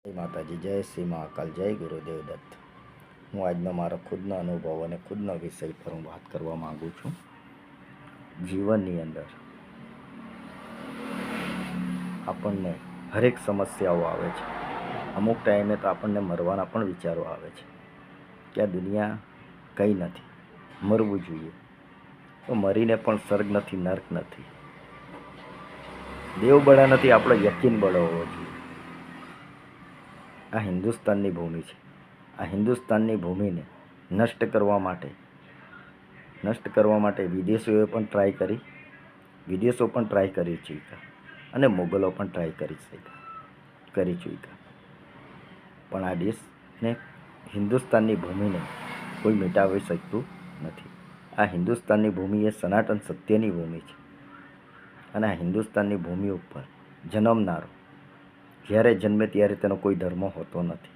જય માતાજી, જય શ્રી મહાકાલ, જય ગુરુદેવ દત્ત। હું આજનો મારો ખુદનો અનુભવ અને ખુદનો વિષય પર હું વાત કરવા માગું છું। જીવનની અંદર આપણને હરેક સમસ્યાઓ આવે છે। અમુક ટાઈમે તો આપણને મરવાના પણ વિચારો આવે છે કે આ દુનિયા કંઈ નથી, મરવું જોઈએ। તો મરીને પણ સ્વર્ગ નથી, નર્ક નથી, દેવબળા નથી, આપણો યકીન બળો હોવો જોઈએ। આ હિન્દુસ્તાનની ભૂમિ છે। આ હિન્દુસ્તાનની ભૂમિને નષ્ટ કરવા માટે વિદેશો પણ ટ્રાય કરી ચૂક્યા અને મુગલો પણ ટ્રાય કરી ચૂક્યા, પણ આ દેશને, હિન્દુસ્તાનની ભૂમિને કોઈ મિટાવી શકતું નથી। આ હિન્દુસ્તાનની ભૂમિ એ સનાતન સત્યની ભૂમિ છે અને આ હિન્દુસ્તાનની ભૂમિ ઉપર જન્મનારો જ્યારે જન્મે ત્યારે તેનો કોઈ ધર્મ હોતો નથી।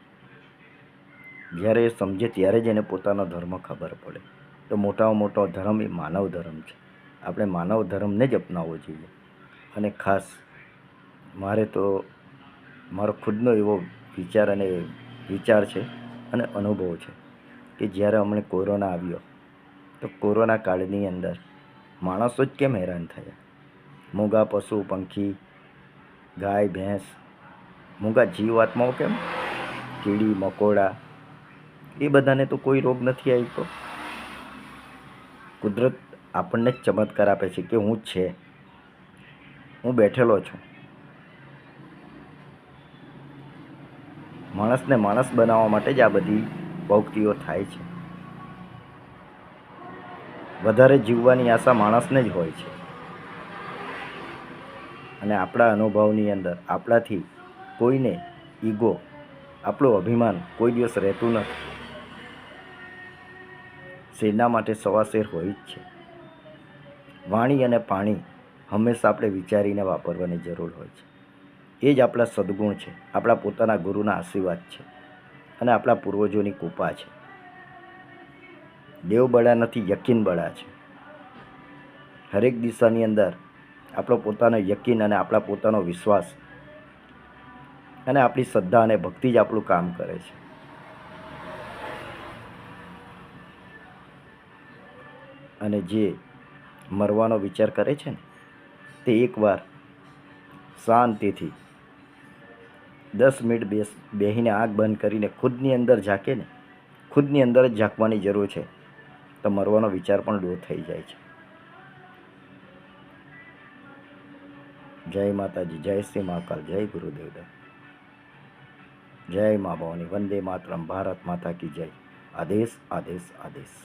જ્યારે એ સમજે ત્યારે જ એને પોતાનો ધર્મ ખબર પડે। તો મોટામાં મોટો ધર્મ એ માનવ ધર્મ છે। આપણે માનવ ધર્મને જ અપનાવવો જોઈએ। અને ખાસ મારો ખુદનો એવો વિચાર છે અને અનુભવ છે કે જ્યારે અમને કોરોના આવ્યો તો કોરોના કાળની અંદર માણસો જ કેમ હેરાન થયા? મૂંગા પશુ પંખી, ગાય ભેંસ, મૂંગા જીવાત્માઓ કેમ, કીડી મકોડા, એ બધાને તો કોઈ રોગ નથી આવ્યો। કુદરત આપણને જ ચમત્કાર આપે છે કે હું બેઠેલો છું। માણસને માણસ બનાવવા માટે જ આ બધી પ્રવૃત્તિઓ થાય છે। વધારે જીવવાની આશા માણસને જ હોય છે અને આપણા અનુભવની અંદર આપણાથી કોઈને ઈગો, આપણું અભિમાન કોઈ દિવસ રહેતું નથી। શેરના માટે સવા શેર હોય જ છે। વાણી અને પાણી હંમેશા આપણે વિચારીને વાપરવાની જરૂર હોય છે। એ જ આપણા સદગુણ છે, આપણા પોતાના ગુરુના આશીર્વાદ છે અને આપણા પૂર્વજોની કૃપા છે। દેવબળા નથી, યકીન બળા છે। હરેક દિશાની અંદર આપણો પોતાનો યકીન અને આપણા પોતાનો વિશ્વાસ અને આપણી શ્રદ્ધા અને ભક્તિ જ આપણું કામ કરે છે। અને જે મરવાનો વિચાર કરે છે ને તે એકવાર શાંતિથી 10 મિનિટ બેસીને આંખ બંધ કરીને ખુદની અંદર ઝાંકે ને, ખુદની અંદર જ ઝાંકવાની જરૂર છે, તો મરવાનો વિચાર પણ દૂર થઈ જાય છે। જય માતાજી, જય શ્રી મહાકાલ, જય ગુરુદેવ દત્ત, જય મા ભવાની, વંદે માતરમ, ભારત માતા કી જય। આદેશ આદેશ આદેશ।